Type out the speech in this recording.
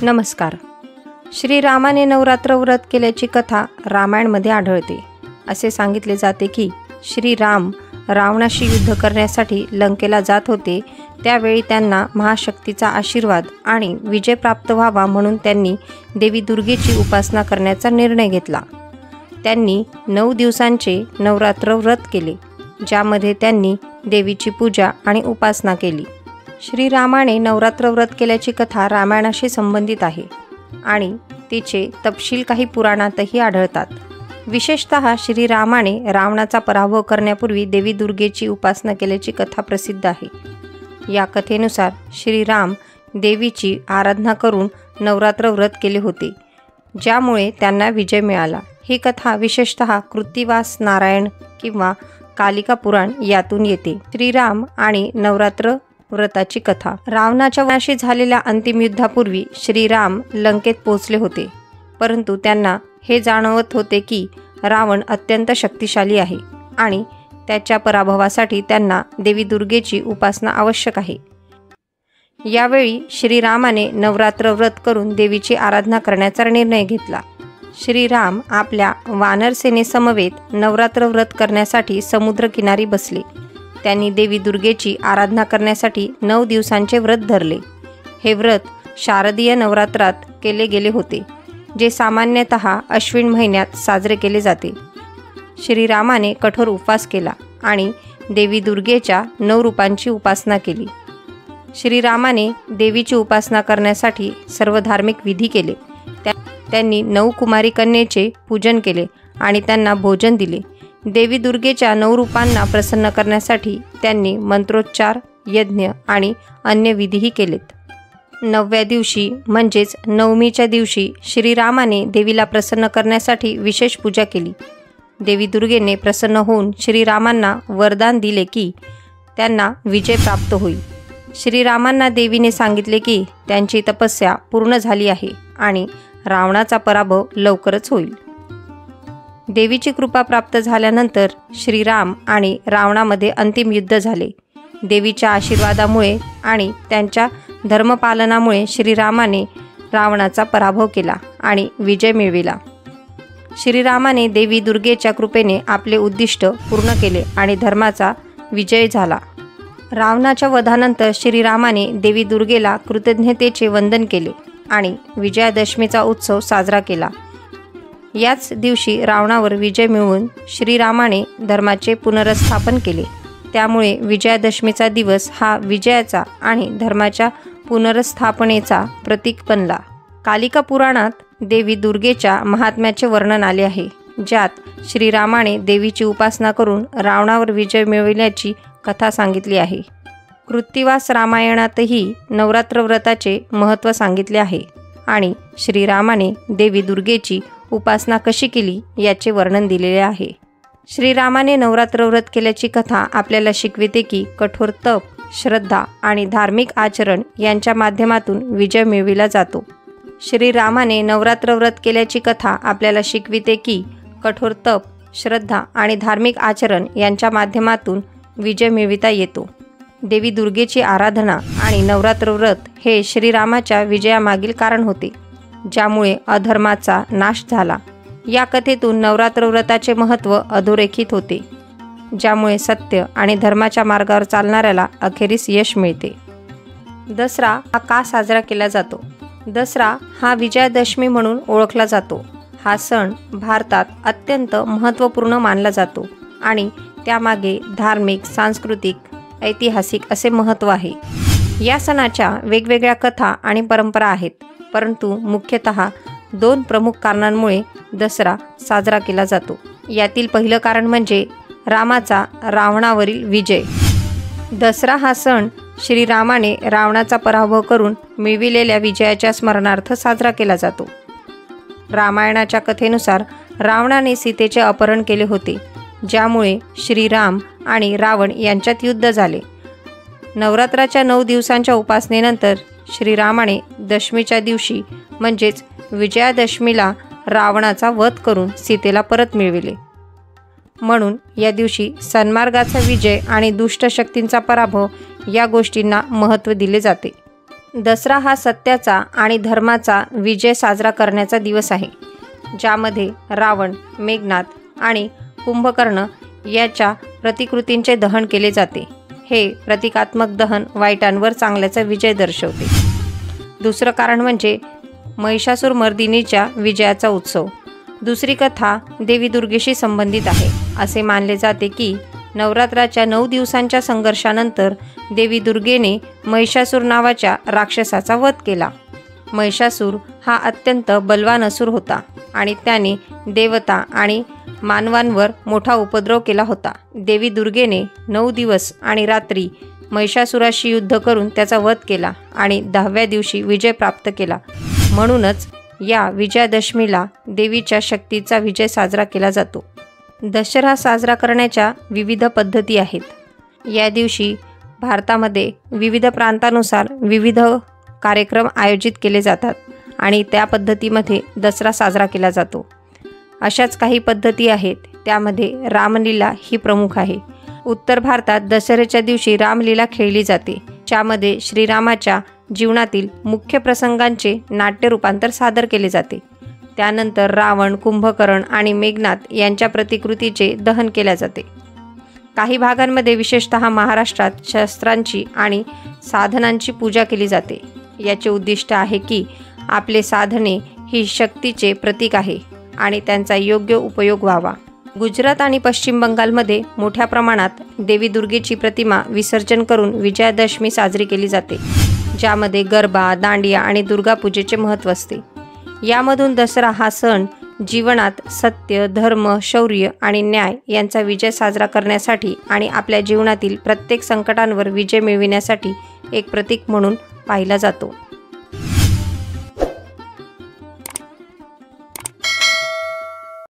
नमस्कार. श्रीरामाने नवरात्र व्रत केल्याची कथा रामायणमध्ये आढळते. असे सांगितले जाते की श्रीराम रावणाशी युद्ध करण्यासाठी लंकेला जात होते. त्यावेळी त्यांना महाशक्तीचा आशीर्वाद आणि विजय प्राप्त व्हावा म्हणून त्यांनी देवी दुर्गेची उपासना करण्याचा निर्णय घेतला. त्यांनी 9 दिवसांचे नवरात्र व्रत केले, ज्यामध्ये त्यांनी देवीची पूजा आणि उपासना केली. श्रीरामाने नवरात्र व्रत केल्याची कथा रामायणाशी संबंधित आहे आणि तिचे तपशील काही पुराणातही आढळतात. विशेषतः श्रीरामाने रावणाचा पराभव करण्यापूर्वी देवी दुर्गेची उपासना केल्याची कथा प्रसिद्ध आहे. या कथेनुसार श्रीराम देवीची आराधना करून नवरात्र व्रत केले होते, ज्यामुळे त्यांना विजय मिळाला. ही कथा विशेषतः कृत्तिवास नारायण किंवा कालिका पुराण यातून येते. श्रीराम आणि नवरात्र व्रताची कथा. रावणाच्या वनाशी झालेल्या अंतिम युद्धापूर्वी श्रीराम लंकेत पोहोचले होते, परंतु त्यांना हे जाणवत होते की रावण अत्यंत शक्तिशाली आहे आणि त्याच्या पराभवासाठी त्यांना देवी दुर्गेची उपासना आवश्यक आहे. यावेळी श्रीरामाने नवरात्र व्रत करून देवीची आराधना करण्याचा निर्णय घेतला. श्रीराम आपल्या वानरसेनेसमवेत नवरात्र व्रत करण्यासाठी समुद्रकिनारी बसले. त्यांनी देवी दुर्गेची आराधना करण्यासाठी 9 दिवसांचे व्रत धरले. हे व्रत शारदीय नवरात्रात केले गेले होते, जे सामान्यतः अश्विन महिन्यात साजरे केले जाते. श्रीरामाने कठोर उपवास केला आणि देवी दुर्गेच्या 9 रूपांची उपासना केली. श्रीरामाने देवीची उपासना करण्यासाठी सर्व धार्मिक विधी केले. त्यांनी 9 कुमारी कन्येचे पूजन केले आणि त्यांना भोजन दिले. देवी दुर्गेच्या 9 रूपांना प्रसन्न करण्यासाठी त्यांनी मंत्रोच्चार, यज्ञ आणि अन्य विधीही केलेत. 9व्या दिवशी म्हणजेच नवमीच्या दिवशी श्रीरामाने देवीला प्रसन्न करण्यासाठी विशेष पूजा केली. देवी दुर्गेने प्रसन्न होऊन श्रीरामांना वरदान दिले की त्यांना विजय प्राप्त होईल. श्रीरामांना देवीने सांगितले की त्यांची तपस्या पूर्ण झाली आहे आणि रावणाचा पराभव लवकरच होईल. देवीची कृपा प्राप्त झाल्यानंतर श्रीराम आणि रावणामध्ये अंतिम युद्ध झाले. देवीच्या आशीर्वादामुळे आणि त्यांच्या धर्मपालनामुळे श्रीरामाने रावणाचा पराभव केला आणि विजय मिळविला. श्रीरामाने देवी दुर्गेच्या कृपेने आपले उद्दिष्ट पूर्ण केले आणि धर्माचा विजय झाला. रावणाच्या वधानंतर श्रीरामाने देवी दुर्गेला कृतज्ञतेचे वंदन केले आणि विजयादशमीचा उत्सव साजरा केला. याच दिवशी रावणावर विजय मिळवून श्रीरामाने धर्माचे पुनर्स्थापन केले. त्यामुळे विजयादशमीचा दिवस हा विजयाचा आणि धर्माच्या पुनर्स्थापनेचा प्रतीक बनला. कालिका पुराणात देवी दुर्गेच्या महात्म्याचे वर्णन आले आहे, ज्यात श्रीरामाने देवीची उपासना करून रावणावर विजय मिळविल्याची कथा सांगितली आहे. कृत्तिवास रामायणातही नवरात्र व्रताचे महत्त्व सांगितले आहे आणि श्रीरामाने देवी दुर्गेची उपासना कशी केली याचे वर्णन दिलेले आहे. श्रीरामाने नवरात्र व्रत केल्याची कथा आपल्याला शिकविते की कठोर तप, श्रद्धा आणि धार्मिक आचरण यांच्या माध्यमातून विजय मिळविला जातो. श्रीरामाने नवरात्र व्रत केल्याची कथा आपल्याला शिकविते की कठोर तप, श्रद्धा आणि धार्मिक आचरण यांच्या माध्यमातून विजय मिळविता येतो. देवी दुर्गेची आराधना आणि नवरात्र व्रत हे श्रीरामाच्या विजयामागील कारण होते, ज्यामुळे अधर्माचा नाश झाला. या कथेतून नवरात्र व्रताचे महत्त्व अधोरेखित होते, ज्यामुळे सत्य आणि धर्माच्या मार्गावर चालणाऱ्याला अखेरीस यश मिळते. दसरा हा का साजरा केला जातो? दसरा हा विजयादशमी म्हणून ओळखला जातो. हा सण भारतात अत्यंत महत्त्वपूर्ण मानला जातो आणि त्यामागे धार्मिक, सांस्कृतिक, ऐतिहासिक असे महत्त्व आहे. या सणाच्या वेगवेगळ्या कथा आणि परंपरा आहेत, परंतु मुख्यतः 2 प्रमुख कारणांमुळे दसरा साजरा केला जातो. यातील पहिलं कारण म्हणजे रामाचा रावणावरील विजय. दसरा हा सण श्रीरामाने रावणाचा पराभव करून मिळविलेल्या विजयाच्या स्मरणार्थ साजरा केला जातो. रामायणाच्या कथेनुसार रावणाने सीतेचे अपहरण केले होते, ज्यामुळे श्रीराम आणि रावण यांच्यात युद्ध झाले. नवरात्राच्या 9 दिवसांच्या उपासनेनंतर श्रीरामाने दशमीच्या दिवशी म्हणजेच विजयादशमीला रावणाचा वध करून सीतेला परत मिळविले. म्हणून या दिवशी सन्मार्गाचा विजय आणि दुष्ट शक्तींचा पराभव या गोष्टींना महत्त्व दिले जाते. दसरा हा सत्याचा आणि धर्माचा विजय साजरा करण्याचा दिवस आहे, ज्यामध्ये रावण, मेघनाद आणि कुंभकर्ण याच्या प्रतिकृतींचे दहन केले जाते. हे प्रतिकात्मक दहन वाईटांवर चांगल्याचा विजय दर्शवते. दुसरं कारण म्हणजे महिषासूर मर्दिनीच्या विजयाचा उत्सव. दुसरी कथा देवी दुर्गेशी संबंधित आहे. असे मानले जाते की नवरात्राच्या 9 दिवसांच्या संघर्षानंतर देवी दुर्गेने महिषासूर नावाच्या राक्षसाचा वध केला. महिषासूर हा अत्यंत बलवान असुर होता आणि त्याने देवता आणि मानवांवर मोठा उपद्रव केला होता. देवी दुर्गेने 9 दिवस आणि रात्री महिषासुराशी युद्ध करून त्याचा वध केला आणि 10व्या दिवशी विजय प्राप्त केला. म्हणूनच या विजयादशमीला देवीच्या शक्तीचा विजय साजरा केला जातो. दसरा साजरा करण्याच्या विविध पद्धती आहेत. या दिवशी भारतामध्ये विविध प्रांतानुसार विविध कार्यक्रम आयोजित केले जातात आणि त्या पद्धतीमध्ये दसरा साजरा केला जातो. अशाच काही पद्धती आहेत. त्यामध्ये रामलीला ही प्रमुख आहे. उत्तर भारतात दसऱ्याच्या दिवशी रामलीला खेळली जाते, ज्यामध्ये श्रीरामाच्या जीवनातील मुख्य प्रसंगांचे नाट्य रूपांतर सादर केले जाते. त्यानंतर रावण, कुंभकर्ण आणि मेघनाद यांच्या प्रतिकृतीचे दहन केले जाते. काही भागांमध्ये विशेषतः महाराष्ट्रात शस्त्रांची आणि साधनांची पूजा केली जाते. याचे उद्दिष्ट आहे की आपले साधने ही शक्तीचे प्रतीक आहे आणि त्यांचा योग्य उपयोग व्हावा. गुजरात आणि पश्चिम बंगालमध्ये मोठ्या प्रमाणात देवी दुर्गेची प्रतिमा विसर्जन करून विजयादशमी साजरी केली जाते, ज्यामध्ये गरबा, दांडिया आणि दुर्गापूजेचे महत्त्व असते. यामधून दसरा हा सण जीवनात सत्य, धर्म, शौर्य आणि न्याय यांचा विजय साजरा करण्यासाठी आणि आपल्या जीवनातील प्रत्येक संकटांवर विजय मिळविण्यासाठी एक प्रतीक म्हणून पाहिला जातो.